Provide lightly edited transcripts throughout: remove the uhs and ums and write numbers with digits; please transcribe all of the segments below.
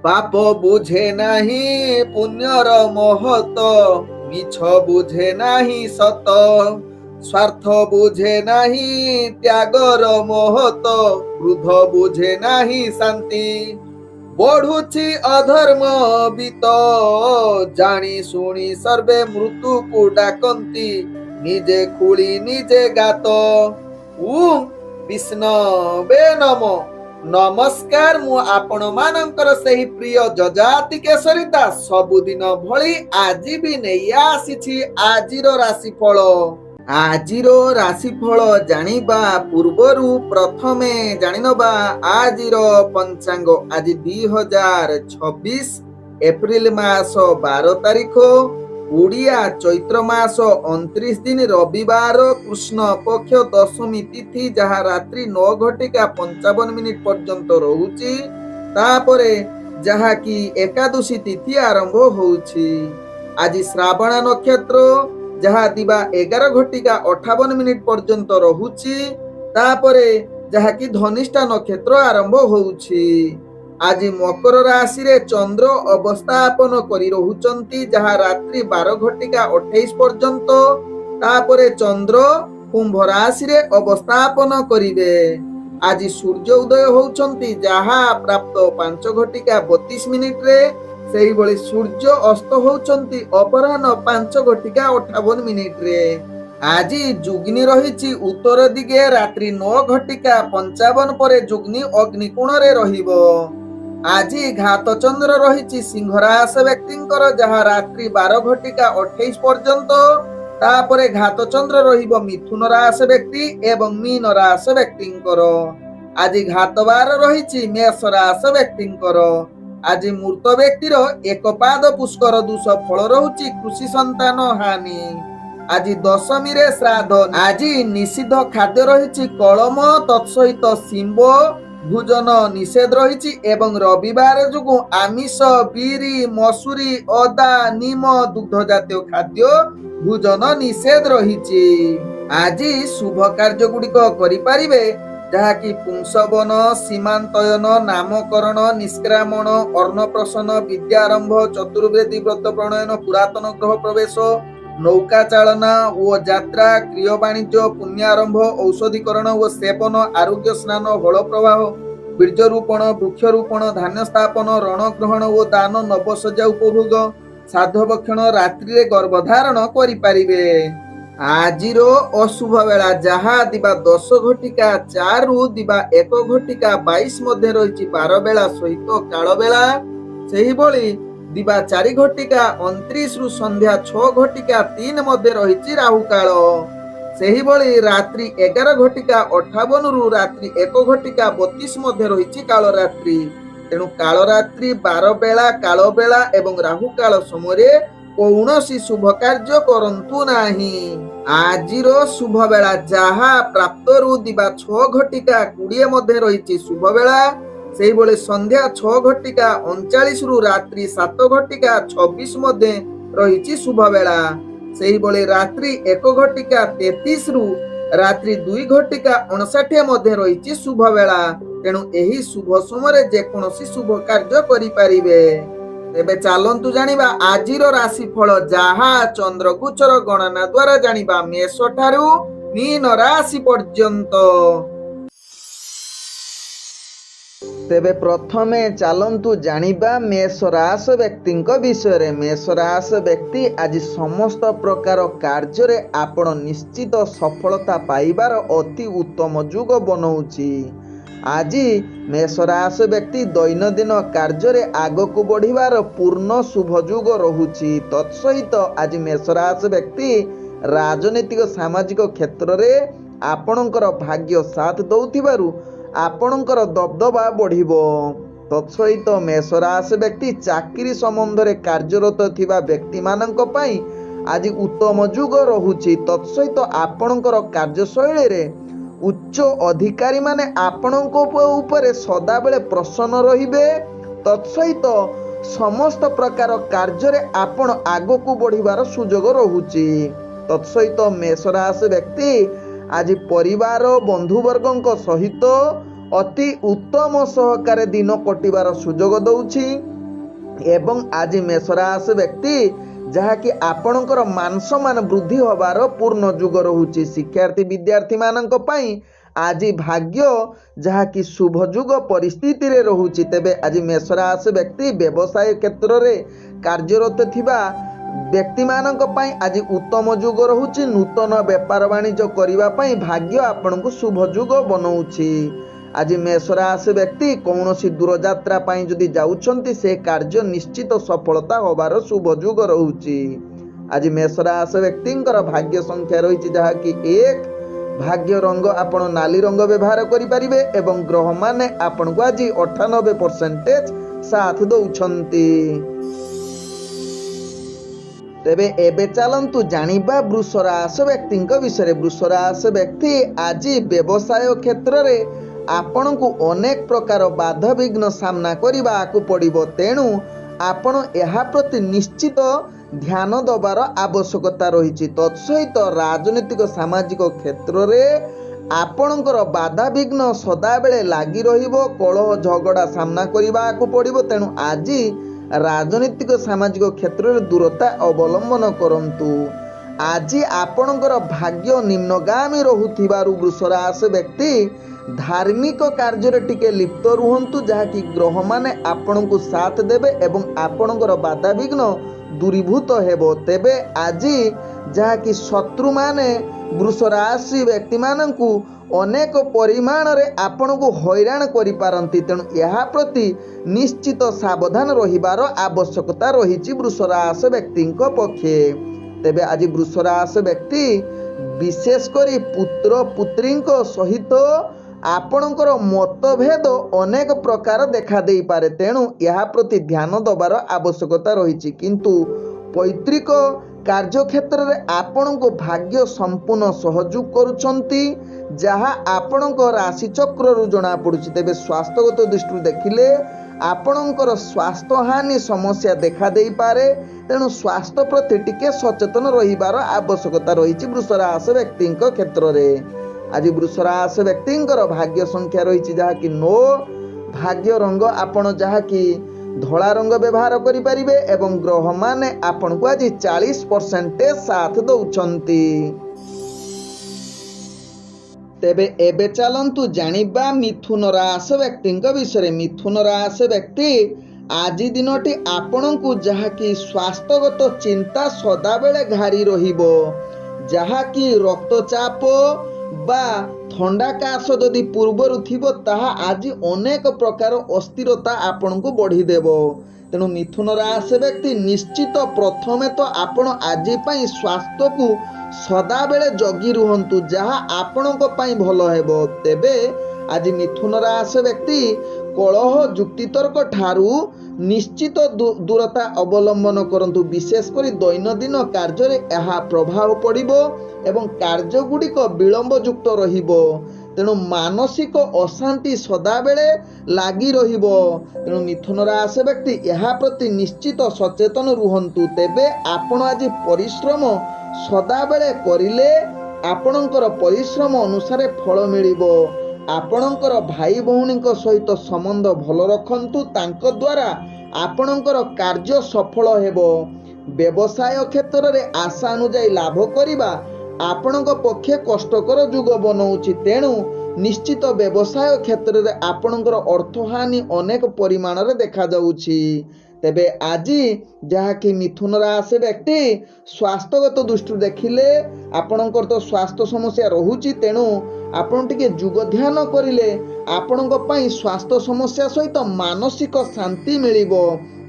ପାପ ବୁଝେ ନାହିଁ ପୁଣ୍ୟର ମହତ, ମିଛ ବୁଝେ ନାହିଁ ସତ, ସ୍ୱାର୍ଥ ବୁଝେ ନାହିଁ ତ୍ୟାଗର ମହତ, କ୍ରୋଧ ବୁଝେ ନାହିଁ ଶାନ୍ତି। ବଢୁଛି ଅଧର୍ମ ବିତ, ଜାଣି ଶୁଣି ସର୍ବେ ମୃତ୍ୟୁକୁ ଡାକନ୍ତି, ନିଜେ ଖୋଳି ନିଜେ ଗାତ। ଓଁ ବିଷ୍ଣବେ ନମ। ନମସ୍କାର, ମୁଁ ଆପଣ ମାନଙ୍କର ସେହି ପ୍ରିୟ ଯଜାତି କେଶରୀ ଦାସ ସବୁଦିନ ଭଳି ଆଜି ବି ନେଇ ଆସିଛି ଆଜିର ରାଶିଫଳ। ଆଜିର ରାଶିଫଳ ଜାଣିବା ପୂର୍ବରୁ ପ୍ରଥମେ ଜାଣିନବା ଆଜିର ପଞ୍ଚାଙ୍ଗ। ଆଜି 2026 ଏପ୍ରିଲ ମାସ 12 ତାରିଖ, ଓଡ଼ିଆ ଚୈତ୍ର ମାସ 29 ଦିନ, ରବିବାର, କୃଷ୍ଣ ପକ୍ଷ ଦଶମୀ ତିଥି, ଯାହା ରାତ୍ରି 9:55 ପର୍ଯ୍ୟନ୍ତ ରହୁଛି। ତାପରେ ଯାହାକି ଏକାଦଶୀ ତିଥି ଆରମ୍ଭ ହଉଛି। ଆଜି ଶ୍ରାବଣ ନକ୍ଷତ୍ର, ଯାହା ଦିବା 11:58 ପର୍ଯ୍ୟନ୍ତ ରହୁଛି। ତାପରେ ଯାହାକି ଧନିଷ୍ଠା ନକ୍ଷତ୍ର ଆରମ୍ଭ ହଉଛି। ଆଜି ମକର ରାଶିରେ ଚନ୍ଦ୍ର ଅବସ୍ଥାପନ କରି ରହୁଛନ୍ତି, ଯାହା ରାତ୍ରି 12:28 ପର୍ଯ୍ୟନ୍ତ। ତାପରେ ଚନ୍ଦ୍ର କୁମ୍ଭ ରାଶିରେ ଅବସ୍ଥାପନ କରିବେ। ଆଜି ସୂର୍ଯ୍ୟ ଉଦୟ ହଉଛନ୍ତି, ଯାହା ପ୍ରାପ୍ତ 5:32 ସେହିଭଳି ସୂର୍ଯ୍ୟ ଅସ୍ତ ହଉଛନ୍ତି ଅପରାହ୍ନ 5:58। ଆଜି ଯୁଗ୍ନି ରହିଛି ଉତ୍ତର ଦିଗେ, ରାତ୍ରି 9:55 ପରେ ଯୁଗ୍ନି ଅଗ୍ନିକୋଣରେ ରହିବ। ଆଜି ଘାତ ଚନ୍ଦ୍ର ରହିଛି ସିଂହ ରାଶି ବ୍ୟକ୍ତିଙ୍କର, ଯାହା ରାତ୍ରି 12:28 ପର୍ଯ୍ୟନ୍ତ। ତାପରେ ଘାତ ଚନ୍ଦ୍ର ରହିବ ମିଥୁନ ରାଶି ବ୍ୟକ୍ତି ଏବଂ ମୀନ ରାଶି ବ୍ୟକ୍ତିଙ୍କର। ଆଜି ଘାତ ବାର ରହିଛି ମେଷ ରାଶି ବ୍ୟକ୍ତିଙ୍କର। ଆଜି ମୃତ ବ୍ୟକ୍ତିର ଏକ ପାଦ ପୁଷ୍କର ଦୋଷ ଫଳ ରହୁଛି କୃଷି ସନ୍ତାନ ହାନି। ଆଜି ଦଶମୀରେ ଶ୍ରାଦ୍ଧ। ଆଜି ନିଷିଦ୍ଧ ଖାଦ୍ୟ ରହିଛି କଳମ, ତତ୍ସହିତ ଶିମ୍ବ ଭୋଜନ ନିଷେଧ ରହିଛି ଏବଂ ରବିବାର ଯୋଗୁଁ ଆମିଷ, ବିରି, ମସୁରୀ, ଅଦା, ନିମ, ଦୁଗ୍ଧ ଜାତୀୟ ଖାଦ୍ୟ ଭୋଜନ ନିଷେଧ ରହିଛି। ଆଜି ଶୁଭ କାର୍ଯ୍ୟ ଗୁଡ଼ିକ କରିପାରିବେ, ଯାହାକି ପୁଂସବନ, ସୀମାନ୍ତୟନ, ନାମକରଣ, ନିଷ୍କ୍ରାମଣ, ଅନ୍ନପ୍ରସନ୍ନ, ବିଦ୍ୟାରମ୍ଭ, ଚତୁର୍ବେଦୀ ବ୍ରତ ପ୍ରଣୟନ, ପୁରାତନ ଗ୍ରହ ପ୍ରବେଶ, ନୌକା ଚାଳନା ଓ ଯାତ୍ରା, କ୍ରିୟ ବାଣିଜ୍ୟ, ପୁଣ୍ୟାରମ୍ଭ, ଔଷଧୀକରଣ ଓ ସେବନ, ଆରୋଗ୍ୟ ସ୍ନାନ, ହଳ ପ୍ରବାହ, ବୀର୍ଯ୍ୟରୋପଣ, ବୃକ୍ଷରୋପଣ, ଧାନ୍ୟ ସ୍ଥାପନ, ରଣଗ୍ରହଣ ଓ ଦାନ, ନବସଜ୍ଜା ଉପଭୋଗ, ସାଧ୍ୟଭକ୍ଷଣ, ରାତ୍ରିରେ ଗର୍ଭଧାରଣ କରିପାରିବେ। ଆଜିର ଅଶୁଭ ବେଳା, ଯାହା ଦିବା 10:04 ଦିବା 1:22 ମଧ୍ୟ ରହିଛି ବାର ବେଳା ସହିତ କାଳ ବେଳା। ସେହିଭଳି ଦିବା 4:29 ସନ୍ଧ୍ୟା 6:03 ମଧ୍ୟ ରହିଛି ରାହୁ କାଳ। ସେହିଭଳି ରାତ୍ରି 11:58 ରାତ୍ରି 1:32 ମଧ୍ୟ ରହିଛି କାଳରାତ୍ରି। ତେଣୁ କାଳରାତ୍ରି, ବାର ବେଳା, କାଳ ବେଳା ଏବଂ ରାହୁ କାଳ ସମୟରେ କୌଣସି ଶୁଭ କାର୍ଯ୍ୟ କରନ୍ତୁ ନାହିଁ। ଆଜିର ଶୁଭ ବେଳା, ଯାହା ପ୍ରାପ୍ତରୁ ଦିବା 6:20 ମଧ୍ୟ ରହିଛି ଶୁଭ ବେଳା। ସେହିଭଳି ସନ୍ଧ୍ୟା 6:39 ରାତ୍ରି 7:26 ମଧ୍ୟ ରହିଛି ଶୁଭ ବେଳା। ସେହିଭଳି ରାତ୍ରି 1:33 ରାତ୍ରି 2:59 ମଧ୍ୟ ରହିଛି ଶୁଭ ବେଳା। ତେଣୁ ଏହି ଶୁଭ ସମୟରେ ଯେକୌଣସି ଶୁଭ କାର୍ଯ୍ୟ କରିପାରିବେ। ତେବେ ଚାଲନ୍ତୁ ଜାଣିବା ଆଜିର ରାଶିଫଳ, ଯାହା ଚନ୍ଦ୍ରଗୋଚର ଗଣନା ଦ୍ୱାରା ଜାଣିବା ମେଷ ଠାରୁ ମୀନ ରାଶି ପର୍ଯ୍ୟନ୍ତ। ତେବେ ପ୍ରଥମେ ଚାଲନ୍ତୁ ଜାଣିବା ମେଷ ରାଶି ବ୍ୟକ୍ତିଙ୍କ ବିଷୟରେ। ମେଷ ରାଶି ବ୍ୟକ୍ତି, ଆଜି ସମସ୍ତ ପ୍ରକାର କାର୍ଯ୍ୟରେ ଆପଣ ନିଶ୍ଚିତ ସଫଳତା ପାଇବାର ଅତି ଉତ୍ତମ ଯୋଗ ବନଉଛି। ଆଜି ମେଷ ରାଶି ବ୍ୟକ୍ତି ଦୈନନ୍ଦିନ କାର୍ଯ୍ୟରେ ଆଗକୁ ବଢ଼ିବାର ପୂର୍ଣ୍ଣ ଶୁଭ ଯୋଗ ରହୁଛି। ତତ୍ସହିତ ଆଜି ମେଷ ରାଶି ବ୍ୟକ୍ତି ରାଜନୈତିକ ସାମାଜିକ କ୍ଷେତ୍ରରେ ଆପଣଙ୍କର ଭାଗ୍ୟ ସାଥ ଦେଉଥିବାରୁ ଆପଣଙ୍କର ଦବଦବା ବଢ଼ିବ। ତତ୍ସହିତ ମେଷ ରାଶି ବ୍ୟକ୍ତି ଚାକିରି ସମ୍ବନ୍ଧରେ କାର୍ଯ୍ୟରତ ଥିବା ବ୍ୟକ୍ତିମାନଙ୍କ ପାଇଁ ଆଜି ଉତ୍ତମ ଯୋଗ ରହୁଛି। ତତ୍ସହିତ ଆପଣଙ୍କର କାର୍ଯ୍ୟଶୈଳୀରେ ଉଚ୍ଚ ଅଧିକାରୀମାନେ ଆପଣଙ୍କ ଉପରେ ସଦାବେଳେ ପ୍ରସନ୍ନ ରହିବେ। ତତ୍ସହିତ ସମସ୍ତ ପ୍ରକାର କାର୍ଯ୍ୟରେ ଆପଣ ଆଗକୁ ବଢ଼ିବାର ସୁଯୋଗ ରହୁଛି। ତତ୍ସହିତ ମେଷ ରାଶି ବ୍ୟକ୍ତି ଆଜି ପରିବାର ବନ୍ଧୁବର୍ଗଙ୍କ ସହିତ ଅତି ଉତ୍ତମ ସହକାରେ ଦିନ କଟିବାର ସୁଯୋଗ ଦଉଛି। ଏବଂ ଆଜି ମେଷ ରାଶି ବ୍ୟକ୍ତି ଯାହାକି ଆପଣଙ୍କର ମାନ ସମ୍ମାନ ବୃଦ୍ଧି ହେବାର ପୂର୍ଣ୍ଣ ଯୁଗ ରହୁଛି। ଶିକ୍ଷାର୍ଥୀ ବିଦ୍ୟାର୍ଥୀ ମାନଙ୍କ ପାଇଁ ଆଜି ଭାଗ୍ୟ ଯାହାକି ଶୁଭ ଯୁଗ ପରିସ୍ଥିତିରେ ରହୁଛି। ତେବେ ଆଜି ମେଷ ରାଶି ବ୍ୟକ୍ତି ବ୍ୟବସାୟ କ୍ଷେତ୍ରରେ କାର୍ଯ୍ୟରତ ଥିବା ବ୍ୟକ୍ତିମାନଙ୍କ ପାଇଁ ଆଜି ଉତ୍ତମ ଯୁଗ ରହୁଛି। ନୂତନ ବେପାର ବାଣିଜ୍ୟ କରିବା ପାଇଁ ଭାଗ୍ୟ ଆପଣଙ୍କୁ ଶୁଭ ଯୁଗ ବନଉଛି। ଆଜି ମେଷ ରାଶି ବ୍ୟକ୍ତି କୌଣସି ଦୂରଯାତ୍ରା ପାଇଁ ଯଦି ଯାଉଛନ୍ତି ସେ କାର୍ଯ୍ୟ ନିଶ୍ଚିତ ସଫଳତା ହେବାର ଶୁଭ ଯୁଗ ରହୁଛି। ଆଜି ମେଷ ରାଶି ବ୍ୟକ୍ତିଙ୍କର ଭାଗ୍ୟ ସଂଖ୍ୟା ରହିଛି ଯାହାକି 1। ଭାଗ୍ୟ ରଙ୍ଗ ଆପଣ ନାଲି ରଙ୍ଗ ବ୍ୟବହାର କରିପାରିବେ ଏବଂ ଗ୍ରହମାନେ ଆପଣଙ୍କୁ ଆଜି 98% ସାଥ ଦେଉଛନ୍ତି। ତେବେ ଏବେ ଚାଲନ୍ତୁ ଜାଣିବା ବୃଷ ରାଶି ବ୍ୟକ୍ତିଙ୍କ ବିଷୟରେ। ବୃଷ ରାଶି ବ୍ୟକ୍ତି ଆଜି ବ୍ୟବସାୟ କ୍ଷେତ୍ରରେ ଆପଣଙ୍କୁ ଅନେକ ପ୍ରକାର ବାଧାବିଘ୍ନ ସାମ୍ନା କରିବାକୁ ପଡ଼ିବ। ତେଣୁ ଆପଣ ଏହା ପ୍ରତି ନିଶ୍ଚିତ ଧ୍ୟାନ ଦେବାର ଆବଶ୍ୟକତା ରହିଛି। ତତ୍ସହିତ ରାଜନୈତିକ ସାମାଜିକ କ୍ଷେତ୍ରରେ ଆପଣଙ୍କର ବାଧାବିଘ୍ନ ସଦାବେଳେ ଲାଗି ରହିବ। କଳହ ଝଗଡ଼ା ସାମ୍ନା କରିବାକୁ ପଡ଼ିବ। ତେଣୁ ଆଜି ରାଜନୈତିକ ସାମାଜିକ କ୍ଷେତ୍ରରେ ଦୂରତା ଅବଲମ୍ବନ କରନ୍ତୁ। ଆଜି ଆପଣଙ୍କର ଭାଗ୍ୟ ନିମ୍ନଗାମୀ ରହୁଥିବାରୁ ବୃଷ ରାଶି ବ୍ୟକ୍ତି ଧାର୍ମିକ କାର୍ଯ୍ୟରେ ଟିକେ ଲିପ୍ତ ରୁହନ୍ତୁ ଯାହାକି ଗ୍ରହମାନେ ଆପଣଙ୍କୁ ସାଥ ଦେବେ ଏବଂ ଆପଣଙ୍କର ବାଧାବିଘ୍ନ ଦୂରୀଭୂତ ହେବ। ତେବେ ଆଜି ଯାହାକି ଶତ୍ରୁମାନେ ବୃଷ ରାଶି ବ୍ୟକ୍ତିମାନଙ୍କୁ ଅନେକ ପରିମାଣରେ ଆପଣଙ୍କୁ ହଇରାଣ କରିପାରନ୍ତି। ତେଣୁ ଏହା ପ୍ରତି ନିଶ୍ଚିତ ସାବଧାନ ରହିବାର ଆବଶ୍ୟକତା ରହିଛି ବୃଷ ରାଶି ବ୍ୟକ୍ତିଙ୍କ ପକ୍ଷେ। ତେବେ ଆଜି ବୃଷ ରାଶି ବ୍ୟକ୍ତି ବିଶେଷ କରି ପୁତ୍ର ପୁତ୍ରୀଙ୍କ ସହିତ ଆପଣଙ୍କର ମତଭେଦ ଅନେକ ପ୍ରକାର ଦେଖା ଦେଇପାରେ। ତେଣୁ ଏହା ପ୍ରତି ଧ୍ୟାନ ଦେବାର ଆବଶ୍ୟକତା ରହିଛି। କିନ୍ତୁ ପୈତୃକ କାର୍ଯ୍ୟକ୍ଷେତ୍ରରେ ଆପଣଙ୍କୁ ଭାଗ୍ୟ ସମ୍ପୂର୍ଣ୍ଣ ସହଯୋଗ କରୁଛନ୍ତି ଯାହା ଆପଣଙ୍କ ରାଶିଚକ୍ରରୁ ଜଣାପଡ଼ୁଛି। ତେବେ ସ୍ୱାସ୍ଥ୍ୟଗତ ଦୃଷ୍ଟିରୁ ଦେଖିଲେ ଆପଣଙ୍କର ସ୍ୱାସ୍ଥ୍ୟହାନି ସମସ୍ୟା ଦେଖା ଦେଇପାରେ। ତେଣୁ ସ୍ୱାସ୍ଥ୍ୟ ପ୍ରତି ଟିକେ ସଚେତନ ରହିବାର ଆବଶ୍ୟକତା ରହିଛି ବୃଷ ରାଶି ବ୍ୟକ୍ତିଙ୍କ କ୍ଷେତ୍ରରେ। ଆଜି ବୃଷ ରାଶି ବ୍ୟକ୍ତିଙ୍କର ଭାଗ୍ୟ ସଂଖ୍ୟା ରହିଛି ଯାହାକି 9। ଭାଗ୍ୟ ରଙ୍ଗ ଆପଣ ଯାହାକି ଧଳା ରଙ୍ଗ ବ୍ୟବହାର କରିପାରିବେ ଏବଂ ଗ୍ରହମାନେ ଆପଣଙ୍କୁ ଆଜି 40% ସାଥ ଦେଉଛନ୍ତି। ତେବେ ଏବେ ଚାଲନ୍ତୁ ଜାଣିବା ମିଥୁନ ରାଶି ବ୍ୟକ୍ତିଙ୍କ ବିଷୟରେ। ମିଥୁନ ରାଶି ବ୍ୟକ୍ତି ଆଜି ଦିନଟି ଆପଣଙ୍କୁ ଯାହାକି ସ୍ୱାସ୍ଥ୍ୟଗତ ଚିନ୍ତା ସଦାବେଳେ ଘାରି ରହିବ। ଯାହାକି ରକ୍ତଚାପ ବା ଥଣ୍ଡା କାଶ ଯଦି ପୂର୍ବରୁ ଥିବ ତାହା ଆଜି ଅନେକ ପ୍ରକାର ଅସ୍ଥିରତା ଆପଣଙ୍କୁ ବଢ଼ିଦେବ। ତେଣୁ ମିଥୁନ ରାଶି ବ୍ୟକ୍ତି ନିଶ୍ଚିତ ପ୍ରଥମେ ତ ଆପଣ ଆଜି ପାଇଁ ସ୍ୱାସ୍ଥ୍ୟକୁ ସଦାବେଳେ ଜଗି ରୁହନ୍ତୁ ଯାହା ଆପଣଙ୍କ ପାଇଁ ଭଲ ହେବ। ତେବେ ଆଜି ମିଥୁନ ରାଶି ବ୍ୟକ୍ତି କଳହ ଯୁକ୍ତିତର୍କ ଠାରୁ ନିଶ୍ଚିତ ଦୂରତା ଅବଲମ୍ବନ କରନ୍ତୁ। ବିଶେଷ କରି ଦୈନନ୍ଦିନ କାର୍ଯ୍ୟରେ ଏହା ପ୍ରଭାବ ପଡ଼ିବ ଏବଂ କାର୍ଯ୍ୟଗୁଡ଼ିକ ବିଳମ୍ବଯୁକ୍ତ ରହିବ। ତେଣୁ ମାନସିକ ଅଶାନ୍ତି ସଦାବେଳେ ଲାଗି ରହିବ। ତେଣୁ ମିଥୁନ ରାଶି ବ୍ୟକ୍ତି ଏହା ପ୍ରତି ନିଶ୍ଚିତ ସଚେତନ ରୁହନ୍ତୁ। ତେବେ ଆପଣ ଆଜି ପରିଶ୍ରମ ସଦାବେଳେ କରିଲେ ଆପଣଙ୍କର ପରିଶ୍ରମ ଅନୁସାରେ ଫଳ ମିଳିବ। ଆପଣଙ୍କର ଭାଇ ଭଉଣୀଙ୍କ ସହିତ ସମ୍ବନ୍ଧ ଭଲ ରଖନ୍ତୁ। ତାଙ୍କ ଦ୍ୱାରା ଆପଣଙ୍କର କାର୍ଯ୍ୟ ସଫଳ ହେବ। ବ୍ୟବସାୟ କ୍ଷେତ୍ରରେ ଆଶା ଅନୁଯାୟୀ ଲାଭ କରିବା ଆପଣଙ୍କ ପକ୍ଷେ କଷ୍ଟକର ଯୁଗ ବନଉଛି। ତେଣୁ ନିଶ୍ଚିତ ବ୍ୟବସାୟ କ୍ଷେତ୍ରରେ ଆପଣଙ୍କର ଅର୍ଥହାନି ଅନେକ ପରିମାଣରେ ଦେଖାଯାଉଛି। ତେବେ ଆଜି ଯାହାକି ମିଥୁନ ରାଶି ବ୍ୟକ୍ତି ସ୍ୱାସ୍ଥ୍ୟଗତ ଦୃଷ୍ଟିରୁ ଦେଖିଲେ ଆପଣଙ୍କର ତ ସ୍ୱାସ୍ଥ୍ୟ ସମସ୍ୟା ରହୁଛି। ତେଣୁ ଆପଣ ଟିକେ ଯୋଗ ଧ୍ୟାନ କରିଲେ ଆପଣଙ୍କ ପାଇଁ ସ୍ୱାସ୍ଥ୍ୟ ସମସ୍ୟା ସହିତ ମାନସିକ ଶାନ୍ତି ମିଳିବ।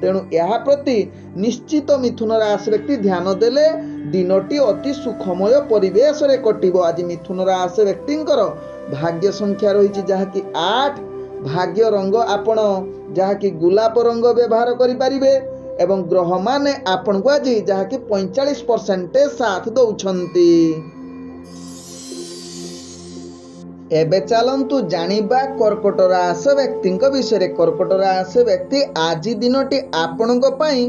ତେଣୁ ଏହା ପ୍ରତି ନିଶ୍ଚିତ ମିଥୁନ ରାଶି ବ୍ୟକ୍ତି ଧ୍ୟାନ ଦେଲେ ଦିନଟି ଅତି ସୁଖମୟ ପରିବେଶରେ କଟିବ। ଆଜି ମିଥୁନ ରାଶି ବ୍ୟକ୍ତିଙ୍କର ଭାଗ୍ୟ ସଂଖ୍ୟା ରହିଛି ଯାହାକି 8। ଭାଗ୍ୟ ରଙ୍ଗ ଆପଣ ଯାହାକି ଗୋଲାପ ରଙ୍ଗ ବ୍ୟବହାର କରିପାରିବେ ଏବଂ ଗ୍ରହମାନେ ଆପଣଙ୍କୁ ଆଜି ଯାହାକି 45% ସାଥ ଦେଉଛନ୍ତି। ଏବେ ଚାଲନ୍ତୁ ଜାଣିବା କର୍କଟ ରାଶି ବ୍ୟକ୍ତିଙ୍କ ବିଷୟରେ। କର୍କଟ ରାଶି ବ୍ୟକ୍ତି ଆଜି ଦିନଟି ଆପଣଙ୍କ ପାଇଁ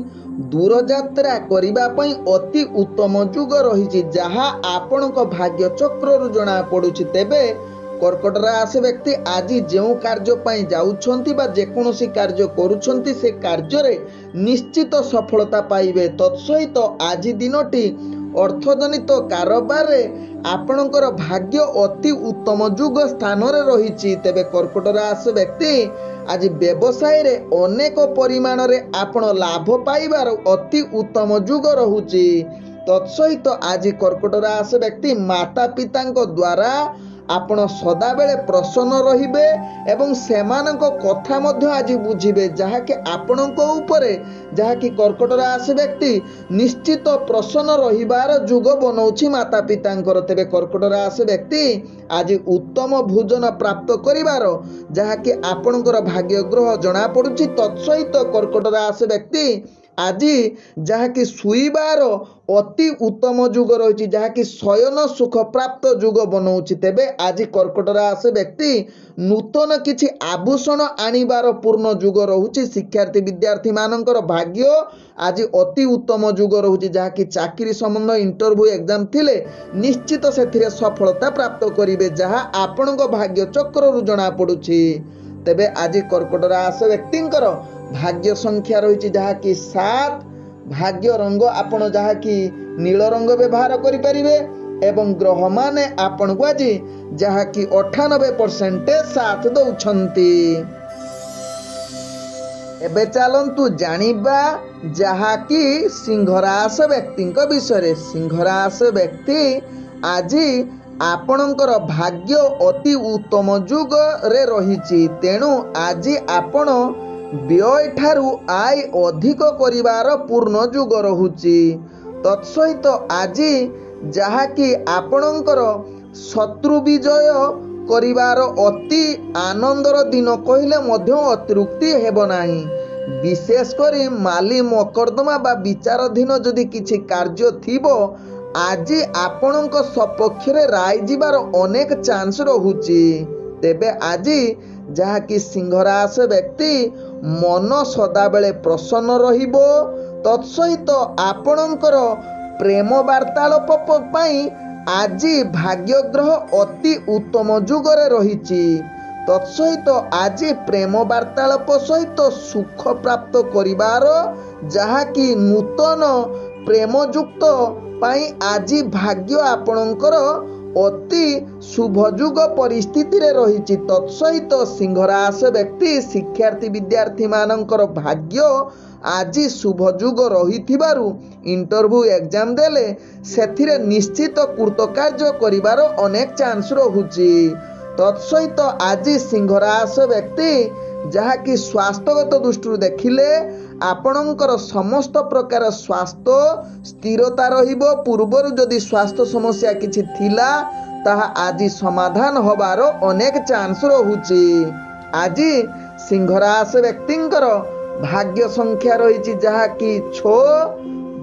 ଦୂରଯାତ୍ରା କରିବା ପାଇଁ ଅତି ଉତ୍ତମ ଯୁଗ ରହିଛି ଯାହା ଆପଣଙ୍କ ଭାଗ୍ୟ ଚକ୍ରରୁ ଜଣାପଡ଼ୁଛି। ତେବେ कर्कट राशि व्यक्ति आज जो कार्य जाउछंती बा जेकोसी कार्य करूछंती से कार्य रे निश्चित सफलता पाइबे। तत्सहित आज दिनटी अर्थजनित कारोबार रे आपणकर भाग्य अति उत्तम जुग स्थान रे रहिछि। तेबे कर्कट राशि व्यक्ति आज व्यवसाय रे अनेक परिमाण रे आपण लाभ पाइबार अति उत्तम जुग रहुछि। तत्सहित आज कर्कट राशि व्यक्ति माता पिता द्वारा आपण सदाबेले प्रसन्न रहिबे एवं सेमानक कथा मध्य आज बुझिबे, जहाँकि आपणक उपरे जहाँकि कर्कट राशि व्यक्ति निश्चित प्रसन्न रहिबार जुग बनौछि माता पितांकर। तेबे कर्कट राशि व्यक्ति आज उत्तम भोजन प्राप्त करिबार जहाँकि आपणकर भाग्य ग्रह जणा पड़ुछि। तत्सहित कर्कट राशि व्यक्ति आज जहाँकि शुइबार अति उत्तम जुग रही जहाँकि शयन सुख प्राप्त जुग बनाऊँच। तेबे आज कर्कट राशि व्यक्ति नूतन किछि आभूषण आनिबार पूर्ण जुग रहुछि। शिक्षार्थी विद्यार्थी मानकर भाग्य आज अति उत्तम जुग रहुछि, जहाँकि चाकरी संबंध इंटरव्यू एग्जाम थिले निश्चित सेथिरे सफलता प्राप्त करिवे, जहाँ आपणक भाग्य चक्ररु जणा पड़ुछि। तेबे आज कर्कट राशि व्यक्तिंकर भाग्य संख्या रही जहाँकि 7, भाग्य रंग आपण जहाँकि नील रंग व्यवहार करिपारिबे एवं ग्रह माने आपण को आज जहाँकि 98% साथ दउछंती। एबे चलंतु जानिबा जहाँकि सिंह राशि व्यक्तिंक विषय। सिंह राशि व्यक्ति आज आपणकर भाग्य अति उत्तम जुग रे रहिछि, तेणु आज आपण व्यय ठारू आय अधिक करिवार पूर्ण जुग रहुछि। तत्सहित आज जहाँकि आपणकर शत्रु विजय करिवार अति आनंदर दिन कहले मध्य अतिरिक्ति हेब नाही। विशेष करी माली मकद्दमा बा विचाराधीन जदि किछि कार्य थिबो आज आपणक सपक्ष रे राय जिबार अनेक चांस रहुछि। तेबे आज जहाँकि सिंह राशि व्यक्ति मन सदाबेले प्रसन्न रहिबो। तत्सहित आपणकर प्रेम वार्तालाप पई आज भाग्य ग्रह अति उत्तम जुगरे रहिछि। तत्सहित आज प्रेम वार्तालाप सहित सुख प्राप्त करिबार जहाँकि नूतन प्रेमयुक्त पाई आज भाग्य आपणकर अति शुभजुग परिस्थिति रे रहिछि। तत्सहित सिंह राशि व्यक्ति शिक्षार्थी विद्यार्थी मानकर भाग्य आज शुभजुग रहिथिबारु इंटरव्यू एग्जाम देले सेथिरे निश्चित कृतकार्य करिवार अनेक चांस रहुछि। तत्सहित आज सिंह राशि व्यक्ति जहाँकि स्वास्थ्यगत दृष्टि देखिले आपणकर समस्त प्रकार स्वास्थ्य स्थिरता रहिबो। पूर्वर जदि स्वास्थ्य समस्या किछि थिला ताहा आज समाधान होबार अनेक चांस रहुछि। आज सिंह राशि व्यक्तिंकर भाग्य संख्या रही जहाँकि 6,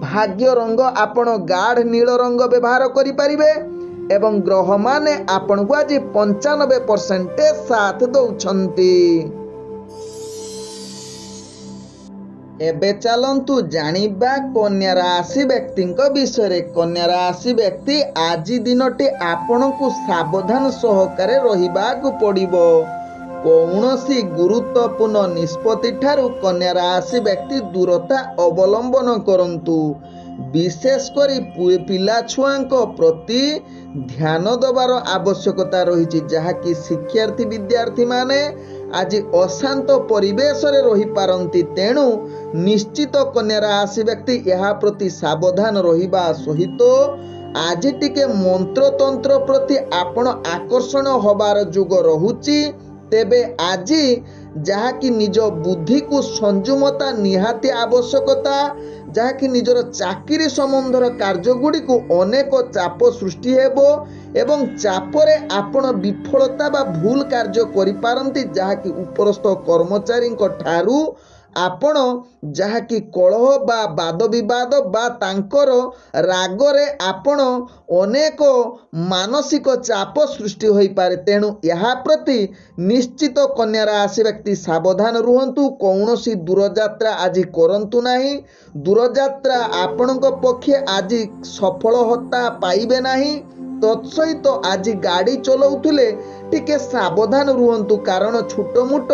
भाग्य रंग आपण गाढ़ नील रंग व्यवहार करिपारिबे एवं ग्रह माने आपण को आज 95% साथ दउछंती। एबे चलंतु जानिबा कन्या राशि व्यक्तिंक विषय। कन्या राशि व्यक्ति आज दिनटी आपण को सावधान सहकारे रहिबाकु पड़िबो। कौनसी गुरुत्वपूर्ण निष्पत्ति ठारू कन्या राशि व्यक्ति दूरता अवलंबन करंतु। विशेष करी पिला छुआंक प्रति ध्यान देवार आवश्यकता रही जहाँकि शिक्षार्थी विद्यार्थी माने आज अशांत परिवेश रे रही पारंती। तेणु निश्चित कन्या राशि व्यक्ति यह प्रति सावधान रहिबा सहित आज टिके मंत्र तंत्र प्रति आपण आकर्षण होबार जुग रहुछि। तेबे आज जहाँकि निज बुद्धि को संयमता निहाती आवश्यकता, जहाँकि निजर चाकरी संबंधर कार्य गुड़ी को अनेक चाप सृष्टि हेबो एवं चापरे आपण विफलता बा भूल कार्य करि पारंती, जहाँकि उपरस्थ कर्मचारी ठारू आपण जहाँकि कलह बा वाद विवाद बा तांकर रागरे आपण अनेक मानसिक चाप सृष्टि होई पारे। तेणु यह प्रति निश्चित कन्या राशि व्यक्ति सावधान रुहंतु। कौनसी दूरयात्रा आज करंतु नाही। दूरयात्रा आपणक पक्षे आज सफल होता पाइबे नाही। तत्सहित आज गाड़ी चलाउथिले टिके सावधान रुहंतु कारण छोट मोट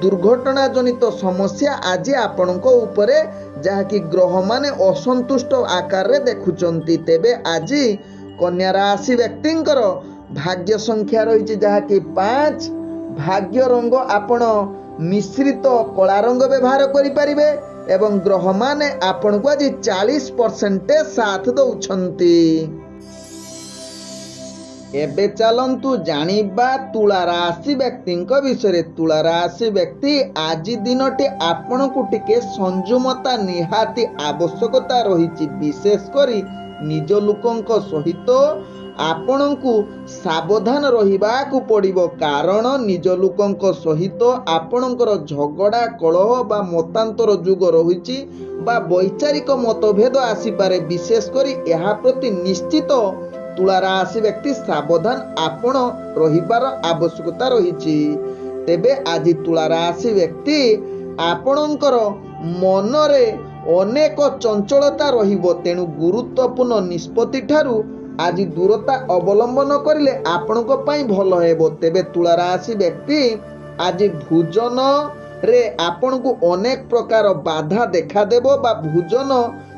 दुर्घटना जनित समस्या आज आपणक उपरे जहाँकि ग्रह माने असंतुष्ट आकार रे देखुचंती। तेबे आज कन्या राशि व्यक्तिंकर भाग्य संख्या रही जहाँकि 5। भाग्य रंग आपण मिश्रित कला रंग व्यवहार करिपारिबे एवं ग्रह माने आपण को आज 40% साथ दउछंती। एबे चलंतु जानिबा तुला राशि व्यक्तिंक विषय। तुला राशि व्यक्ति आज दिनटी आपण को टिके संयमता निहाती आवश्यकता रही। विशेष करी निज लोकंक सहित आपणकु सावधान रहिबाकु पड़िबो कारण निज लोकंक सहित आपणकर झगड़ा कलह बा मतांतर जुग रहिछि बा वैचारिक मतभेद आसीपारे। विशेष करी एहा प्रति निश्चित तुला राशि व्यक्ति सावधान आपण रहिबार आवश्यकता रहिछि। तेबे आज तुला राशि व्यक्ति आपणकर मनरे अनेक चंचलता रहिबो तेणु गुरुत्वपूर्ण निष्पत्ति ठारू आज दूरता अवलंबन करिले आपणक पई भल हेबो। तेबे तुला राशि व्यक्ति आज भोजन रे आपणकु अनेक प्रकार बाधा देखा देबो बा भोजन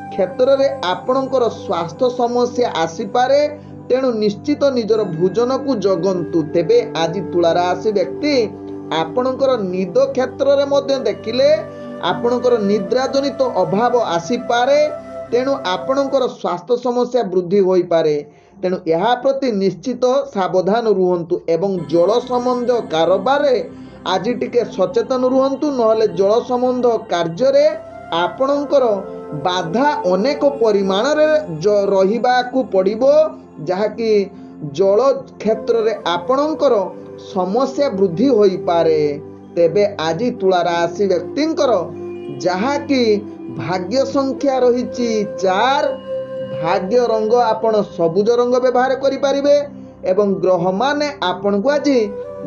क्षेत्र रे आपणकर स्वास्थ्य समस्या आसी पारे तेणु निश्चित निजर भोजन को जगंतु। तेबे आज तुला राशि व्यक्ति आपणकर निद क्षेत्र रे मध्य देखिले आपणकर निद्रा जनित अभाव आसी पारे तेणु आपणकर स्वास्थ्य समस्या वृद्धि होई पारे। तेणु यहा प्रति निश्चित सावधान रुहंतु एवं जल संबंध कारोबार आज टिके सचेतन रुहंतु नहले जल संबंध कार्य रे आपणकर बाधा अनेक परिमाण रे रहिबाकु पड़िबो जहाँकि जल क्षेत्र रे आपणकर समस्या वृद्धि होई पारे। तेबे आज तुला राशि व्यक्तिंकर जहाँकि भाग्य संख्या रही 4। भाग्य रंग आपण सबुज रंग व्यवहार करिपारिबे एवं ग्रह माने आपण को आज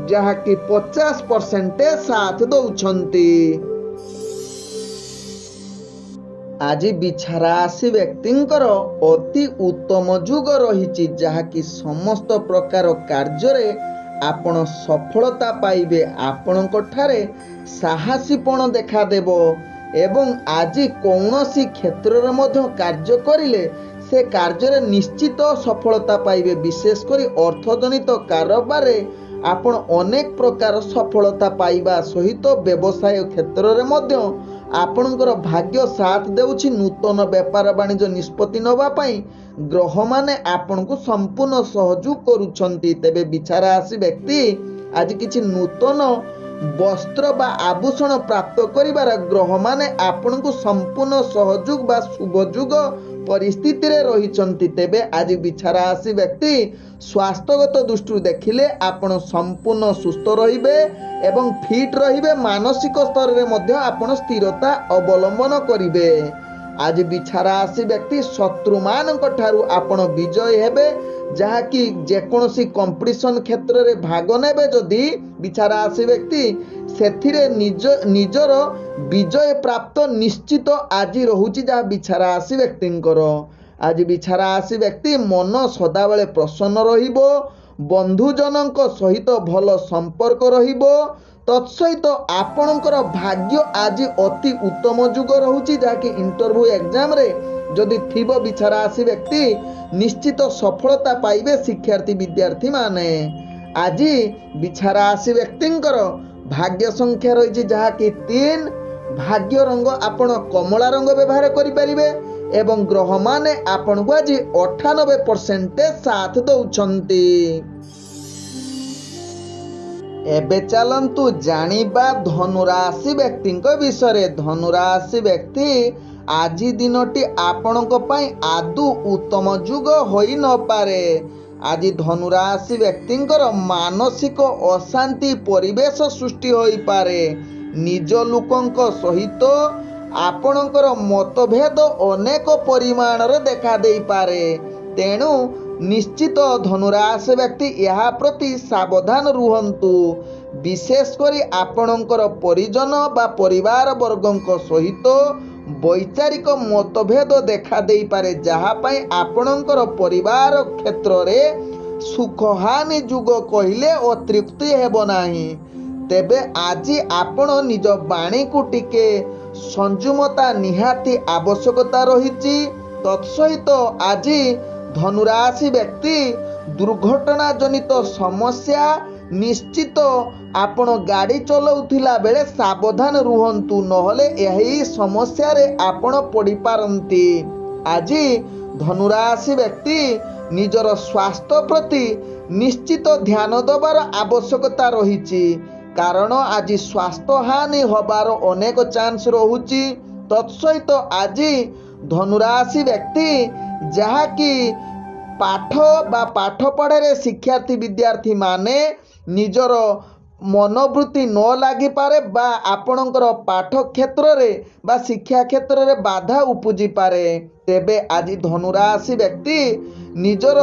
जहाँकि 50% साथ दउछंती। आज बिछा राशि व्यक्तिंकर अति उत्तम जुग रही जहाँकि समस्त प्रकार कार्य रे आपण सफलता पाइबे। आपणक ठारे साहसीपण देखा देबो एवं आज कौनसी क्षेत्र रे मध्य कार्य करिले से कार्य रे निश्चित सफलता पाइबे। विशेष करी अर्थजनित कारोबार रे आपण अनेक प्रकार सफलता पाइबा सहित व्यवसाय क्षेत्र रे मध्य आपणकर भाग्य साथ देउछि। नूतन व्यापार वाणिज्य निष्पत्ति नबा पई ग्रह माने आपण को संपूर्ण सहयोग करूछंती। तेबे बिछा राशि व्यक्ति आज किछि नूतन वस्त्र बा आभूषण प्राप्त करिबार ग्रह माने आपण को संपूर्ण सहयोग बा शुभयोग परिस्थिति रे रहिचंती। तेबे आज बिछा राशि व्यक्ति स्वास्थ्यगत दृष्टि देखिले आपण संपूर्ण सुस्थ रहिबे एवं फिट रहिबे। मानसिक स्तर रे मध्य आपण स्थिरता अवलंबन करिबे। आज बिछा राशि व्यक्ति शत्रु मानक ठारू आपण विजय हेबे जहाँकि जेकोसी कंपटीशन क्षेत्र रे भाग नेबे जदि बिछा राशि व्यक्ति सेथिरे निजर विजय प्राप्त निश्चित आज रहुची जहाँ बिछा राशि व्यक्तिंकर। आज बिछा राशि व्यक्ति मन सदाबेले प्रसन्न रहिबो। बंधुजनक सहित भल संपर्क रहिबो। तत्सहित आपणकर भाग्य आज अति उत्तम जुग रहुची जहाँकि इंटरव्यू एग्जाम रे जदि थिबो बिछा राशि व्यक्ति निश्चित सफलता पाइबे शिक्षार्थी विद्यार्थी माने। आज बिछा राशि व्यक्तिंकर भाग्य संख्या रही जहाँकि 3। भाग्य रंग आपण कमला रंग व्यवहार करिपारिबे एवं ग्रह माने आपण को आज 98% साथ दउछंती। एबे चलंतु जानिबा धनुराशि व्यक्तिंक विषय। धनुराशि व्यक्ति आज दिनटी आपणक पई आदु उत्तम जुग होई न पारे। आज धनुराशि व्यक्तिंकर मानसिक अशांति परिवेश सृष्टि होई पारे। निज लोकंक सहित आपणकर मतभेद अनेक परिमाण रे देखा देई पारे। तेणु निश्चित धनुराशि व्यक्ति यहा प्रति सावधान रुहंतु। विशेष करी आपणकर परिजन बा परिवार वर्गंक सहित वैचारिक मतभेद देखा देई पारे जहा पई आपणकर परिवार क्षेत्र रे ସୁଖହାନି ଯୁଗ କହିଲେ ଅତ୍ୟୁକ୍ତି ହେବ ନାହିଁ। ତେବେ ଆଜି ଆପଣ ନିଜ ବାଣୀକୁ ଟିକେ ସଂଯମତା ନିହାତି ଆବଶ୍ୟକତା ରହିଛି। ତତ୍ସହିତ ଆଜି ଧନୁରାଶି ବ୍ୟକ୍ତି ଦୁର୍ଘଟଣା ଜନିତ ସମସ୍ୟା ନିଶ୍ଚିତ ଆପଣ ଗାଡ଼ି ଚଲାଉଥିଲା ବେଳେ ସାବଧାନ ରୁହନ୍ତୁ, ନହେଲେ ଏହି ସମସ୍ୟାରେ ଆପଣ ପଡ଼ିପାରନ୍ତି। ଆଜି ଧନୁରାଶି ବ୍ୟକ୍ତି ନିଜର ସ୍ୱାସ୍ଥ୍ୟ ପ୍ରତି ନିଶ୍ଚିତ ଧ୍ୟାନ ଦେବାର ଆବଶ୍ୟକତା ରହିଛି, କାରଣ ଆଜି ସ୍ୱାସ୍ଥ୍ୟହାନି ହେବାର ଅନେକ ଚାନ୍ସ ରହୁଛି। ତତ୍ସହିତ ଆଜି ଧନୁରାଶି ବ୍ୟକ୍ତି ଯାହାକି ପାଠପଢ଼ାରେ ଶିକ୍ଷାର୍ଥୀ ବିଦ୍ୟାର୍ଥୀମାନେ ନିଜର ମନୋବୃତ୍ତି ନ ଲାଗିପାରେ ବା ଆପଣଙ୍କର ପାଠ କ୍ଷେତ୍ରରେ ବା ଶିକ୍ଷା କ୍ଷେତ୍ରରେ ବାଧା ଉପୁଜିପାରେ। ତେବେ ଆଜି ଧନୁରାଶି ବ୍ୟକ୍ତି ନିଜର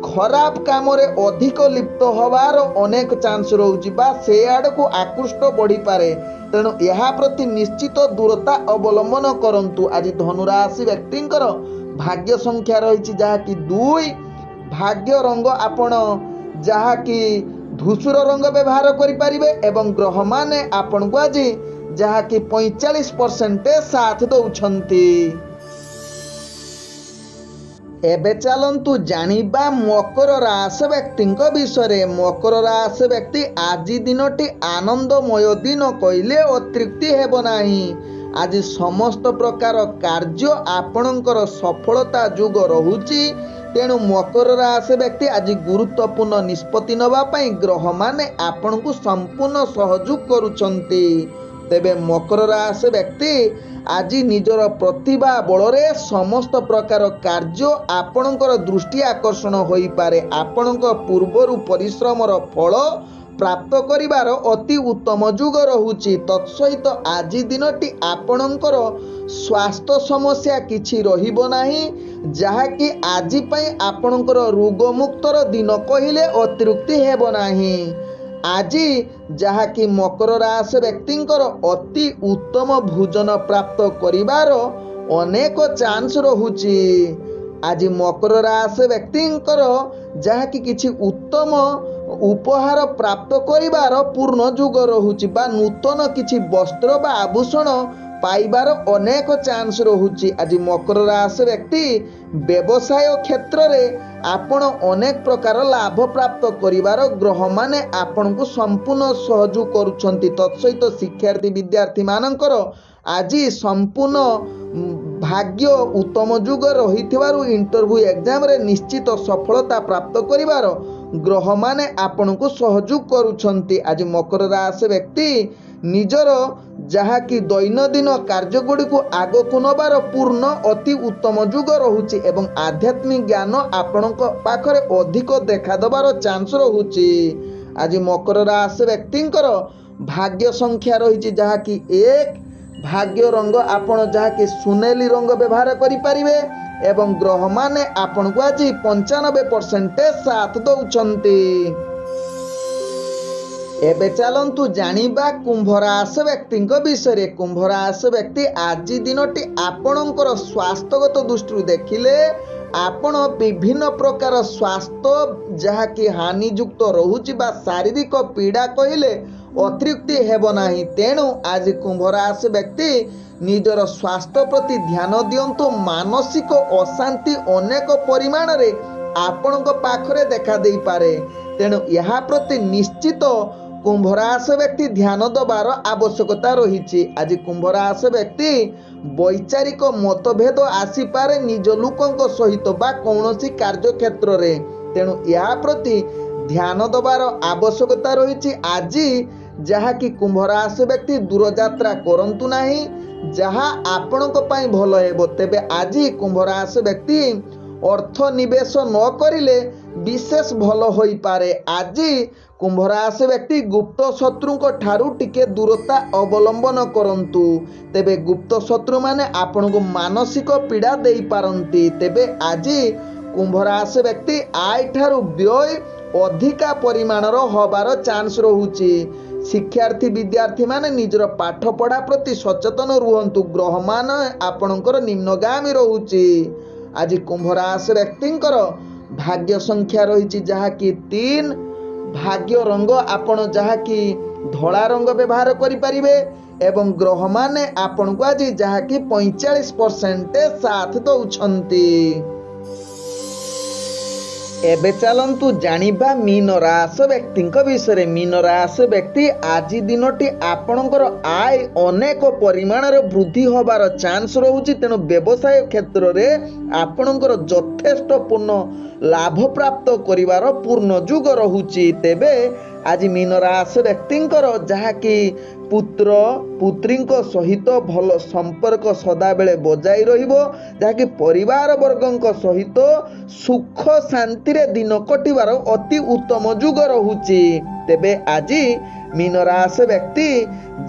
ଖରାପ କାମରେ ଅଧିକ ଲିପ୍ତ ହେବାର ଅନେକ ଚାନ୍ସ ରହୁଛି ବା ସେ ଆଡ଼କୁ ଆକୃଷ୍ଟ ବଢ଼ିପାରେ। ତେଣୁ ଏହା ପ୍ରତି ନିଶ୍ଚିତ ଦୂରତା ଅବଲମ୍ବନ କରନ୍ତୁ। ଆଜି ଧନୁରାଶି ବ୍ୟକ୍ତିଙ୍କର ଭାଗ୍ୟ ସଂଖ୍ୟା ରହିଛି ଯାହାକି 2। ଭାଗ୍ୟ ରଙ୍ଗ ଆପଣ ଯାହାକି ଧୂସର ରଙ୍ଗ ବ୍ୟବହାର କରିପାରିବେ ଏବଂ ଗ୍ରହମାନେ ଆପଣଙ୍କୁ ଆଜି ଯାହାକି 45% ସାଥ ଦେଉଛନ୍ତି। ଏବେ ଚାଲନ୍ତୁ ଜାଣିବା ମକର ରାଶି ବ୍ୟକ୍ତିଙ୍କ ବିଷୟରେ। ମକର ରାଶି ବ୍ୟକ୍ତି ଆଜି ଦିନଟି ଆନନ୍ଦମୟ ଦିନ କହିଲେ ଅତ୍ୟୁକ୍ତି ହେବ ନାହିଁ। ଆଜି ସମସ୍ତ ପ୍ରକାର କାର୍ଯ୍ୟ ଆପଣଙ୍କର ସଫଳତା ଯୁଗ ରହୁଛି। ତେଣୁ ମକର ରାଶି ବ୍ୟକ୍ତି ଆଜି ଗୁରୁତ୍ୱପୂର୍ଣ୍ଣ ନିଷ୍ପତ୍ତି ନେବା ପାଇଁ ଗ୍ରହମାନେ ଆପଣଙ୍କୁ ସମ୍ପୂର୍ଣ୍ଣ ସହଯୋଗ କରୁଛନ୍ତି। ତେବେ ମକର ରାଶି ବ୍ୟକ୍ତି ଆଜି ନିଜର ପ୍ରତିଭା ବଳରେ ସମସ୍ତ ପ୍ରକାର କାର୍ଯ୍ୟ ଆପଣଙ୍କର ଦୃଷ୍ଟି ଆକର୍ଷଣ ହୋଇପାରେ। ଆପଣଙ୍କ ପୂର୍ବରୁ ପରିଶ୍ରମର ଫଳ ପ୍ରାପ୍ତ କରିବାର ଅତି ଉତ୍ତମ ଯୁଗ ରହୁଛି। ତତ୍ସହିତ ଆଜି ଦିନଟି ଆପଣଙ୍କର ସ୍ୱାସ୍ଥ୍ୟ ସମସ୍ୟା କିଛି ରହିବ ନାହିଁ, ଯାହାକି ଆଜି ପାଇଁ ଆପଣଙ୍କର ରୋଗମୁକ୍ତର ଦିନ କହିଲେ ଅତ୍ୟୁକ୍ତି ହେବ ନାହିଁ। ଆଜି ଯାହାକି ମକର ରାଶି ବ୍ୟକ୍ତିଙ୍କର ଅତି ଉତ୍ତମ ଭୋଜନ ପ୍ରାପ୍ତ କରିବାର ଅନେକ ଚାନ୍ସ ରହୁଛି। ଆଜି ମକର ରାଶି ବ୍ୟକ୍ତିଙ୍କର ଯାହାକି କିଛି ଉତ୍ତମ ଉପହାର ପ୍ରାପ୍ତ କରିବାର ପୂର୍ଣ୍ଣ ଯୁଗ ରହୁଛି ବା ନୂତନ କିଛି ବସ୍ତ୍ର ବା ଆଭୂଷଣ ପାଇବାର ଅନେକ ଚାନ୍ସ ରହୁଛି। ଆଜି ମକର ରାଶି ବ୍ୟକ୍ତି ବ୍ୟବସାୟ କ୍ଷେତ୍ରରେ ଆପଣ ଅନେକ ପ୍ରକାର ଲାଭ ପ୍ରାପ୍ତ କରିବାର ଗ୍ରହମାନେ ଆପଣଙ୍କୁ ସମ୍ପୂର୍ଣ୍ଣ ସହଯୋଗ କରୁଛନ୍ତି। ତତ୍ସହିତ ଶିକ୍ଷାର୍ଥୀ ବିଦ୍ୟାର୍ଥୀମାନଙ୍କର ଆଜି ସମ୍ପୂର୍ଣ୍ଣ ଭାଗ୍ୟ ଉତ୍ତମ ଯୁଗ ରହିଥିବାରୁ ଇଣ୍ଟରଭ୍ୟୁ ଏକ୍ଜାମରେ ନିଶ୍ଚିତ ସଫଳତା ପ୍ରାପ୍ତ କରିବାର ଗ୍ରହମାନେ ଆପଣଙ୍କୁ ସହଯୋଗ କରୁଛନ୍ତି। ଆଜି ମକର ରାଶି ବ୍ୟକ୍ତି ନିଜର ଯାହାକି ଦୈନନ୍ଦିନ କାର୍ଯ୍ୟଗୁଡ଼ିକୁ ଆଗକୁ ନେବାର ପୂର୍ଣ୍ଣ ଅତି ଉତ୍ତମ ଯୁଗ ରହୁଛି ଏବଂ ଆଧ୍ୟାତ୍ମିକ ଜ୍ଞାନ ଆପଣଙ୍କ ପାଖରେ ଅଧିକ ଦେଖାଦେବାର ଚାନ୍ସ ରହୁଛି। ଆଜି ମକର ରାଶି ବ୍ୟକ୍ତିଙ୍କର ଭାଗ୍ୟ ସଂଖ୍ୟା ରହିଛି ଯାହାକି 1। ଭାଗ୍ୟ ରଙ୍ଗ ଆପଣ ଯାହାକି ସୁନେଲି ରଙ୍ଗ ବ୍ୟବହାର କରିପାରିବେ ଏବଂ ଗ୍ରହମାନେ ଆପଣଙ୍କୁ ଆଜି 95% ସାଥ ଦେଉଛନ୍ତି। ଏବେ ଚାଲନ୍ତୁ ଜାଣିବା କୁମ୍ଭ ରାଶି ବ୍ୟକ୍ତିଙ୍କ ବିଷୟରେ। କୁମ୍ଭ ରାଶି ବ୍ୟକ୍ତି ଆଜି ଦିନଟି ଆପଣଙ୍କର ସ୍ୱାସ୍ଥ୍ୟଗତ ଦୃଷ୍ଟିରୁ ଦେଖିଲେ ଆପଣ ବିଭିନ୍ନ ପ୍ରକାର ସ୍ୱାସ୍ଥ୍ୟ ଯାହାକି ହାନିଯୁକ୍ତ ରହୁଛି ବା ଶାରୀରିକ ପୀଡ଼ା କହିଲେ ଅତ୍ୟୁକ୍ତି ହେବ ନାହିଁ। ତେଣୁ ଆଜି କୁମ୍ଭ ରାଶି ବ୍ୟକ୍ତି ନିଜର ସ୍ୱାସ୍ଥ୍ୟ ପ୍ରତି ଧ୍ୟାନ ଦିଅନ୍ତୁ। ମାନସିକ ଅଶାନ୍ତି ଅନେକ ପରିମାଣରେ ଆପଣଙ୍କ ପାଖରେ ଦେଖା ଦେଇପାରେ। ତେଣୁ ଏହା ପ୍ରତି ନିଶ୍ଚିତ କୁମ୍ଭ ରାଶି ବ୍ୟକ୍ତି ଧ୍ୟାନ ଦେବାର ଆବଶ୍ୟକତା ରହିଛି। ଆଜି କୁମ୍ଭ ରାଶି ବ୍ୟକ୍ତି ବୈଚାରିକ ମତଭେଦ ଆସିପାରେ ନିଜ ଲୋକଙ୍କ ସହିତ ବା କୌଣସି କାର୍ଯ୍ୟକ୍ଷେତ୍ରରେ। ତେଣୁ ଏହା ପ୍ରତି ଧ୍ୟାନ ଦେବାର ଆବଶ୍ୟକତା ରହିଛି। ଆଜି ଯାହାକି କୁମ୍ଭ ରାଶି ବ୍ୟକ୍ତି ଦୂରଯାତ୍ରା କରନ୍ତୁ ନାହିଁ, ଯାହା ଆପଣଙ୍କ ପାଇଁ ଭଲ ହେବ। ତେବେ ଆଜି କୁମ୍ଭ ରାଶି ବ୍ୟକ୍ତି ଅର୍ଥ ନିବେଶ ନ କରିଲେ ବିଶେଷ ଭଲ ହୋଇପାରେ। ଆଜି କୁମ୍ଭ ରାଶି ବ୍ୟକ୍ତି ଗୁପ୍ତ ଶତ୍ରୁଙ୍କ ଠାରୁ ଟିକେ ଦୂରତା ଅବଲମ୍ବନ କରନ୍ତୁ। ତେବେ ଗୁପ୍ତ ଶତ୍ରୁମାନେ ଆପଣଙ୍କୁ ମାନସିକ ପୀଡ଼ା ଦେଇପାରନ୍ତି। ତେବେ ଆଜି କୁମ୍ଭ ରାଶି ବ୍ୟକ୍ତି ଆୟ ଠାରୁ ବ୍ୟୟ ଅଧିକା ପରିମାଣର ହେବାର ଚାନ୍ସ ରହୁଛି। ଶିକ୍ଷାର୍ଥୀ ବିଦ୍ୟାର୍ଥୀମାନେ ନିଜର ପାଠପଢ଼ା ପ୍ରତି ସଚେତନ ରୁହନ୍ତୁ। ଗ୍ରହମାନ ଆପଣଙ୍କର ନିମ୍ନଗାମୀ ରହୁଛି। ଆଜି କୁମ୍ଭ ରାଶି ବ୍ୟକ୍ତିଙ୍କର भाग्य संख्या रही जहाँकि 3 भाग्य रंग आपण जहाँकि धला रंग व्यवहार करें एवं ग्रह माने आपण को आज जहाँकि 45% साथ दौरान। एबे चलंतु जानिबा मीन राशि व्यक्ति विषय। मीन राशि व्यक्ति आज दिनटी आपणकर आय अनेक परिमाण वृद्धि होबार चांस रहुछि, तेणु व्यवसाय क्षेत्र में आपणकर यथेष्ट पूर्ण लाभ प्राप्त करिवार पूर्ण जुग रहुछि। तेबे आज मीन राशि व्यक्तिंकर जहाँकि पुत्र पुत्री सहित भल संपर्क सदा बेले बजाई रहिबो, जहाँकि परिवार वर्गों सहित सुख शांति रे दिन कटिवार अति उत्तम जुग रहुछि। तेबे आज मीन राशि व्यक्ति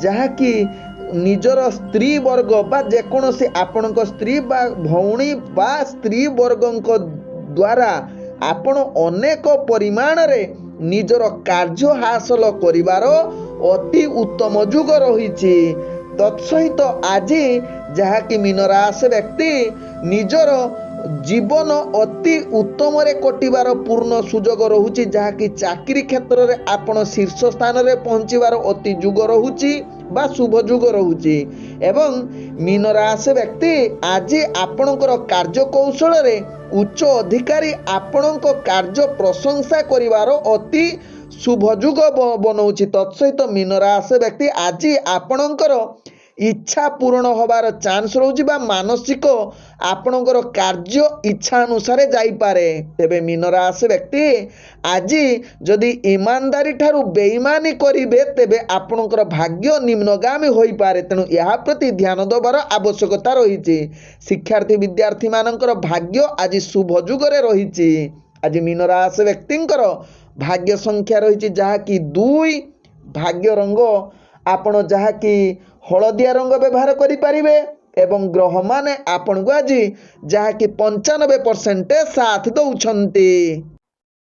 जहाँकि निजर स्त्री वर्ग बा जेकोसी आपणक स्त्री बा भौणी बा स्त्री वर्गों द्वारा आपण अनेक परिमाण रे निजर कार्य हासिल करिवार अति उत्तम जुग रही। तत्सहित आज जहाँकि मीन राशि व्यक्ति निजर जीवन अति उत्तम रे कटिवार पूर्ण सुजोग रहुछि, जहाँकि चाकरी क्षेत्र में आपण शीर्ष स्थान रे पहुँचीबार अति जुग रहुछि बा शुभ जुग रहुछि। एवं मीन राशि व्यक्ति आज आपणकर कार्य कौशल रे उच्च अधिकारी आपणक कार्य प्रशंसा करिवार अति शुभ जुग बनाउछि। तत्सहित मीन राशि व्यक्ति आज आपणकर इच्छा पूर्ण होबार चांस रहुछि बा मानसिक आपणकर कार्य इच्छा अनुसार जाई पारे। तेबे मीन राशि व्यक्ति आज जदि ईमानदारी ठारू बेईमानी करिवे तेबे आपणकर भाग्य निम्नगामी होई पारे, तेणु यह प्रति ध्यान देवार आवश्यकता रही। शिक्षार्थी विद्यार्थी मानकर भाग्य आज शुभ जुगरे रही। आज मीन राशि व्यक्तिंकर भाग्य संख्या रही जहाँकि 2 भाग्य रंग आपण जहाँकि हलदिया रंग व्यवहार करें एवं ग्रह माने आपण को आज जहाँकि 95% साथ दौरान।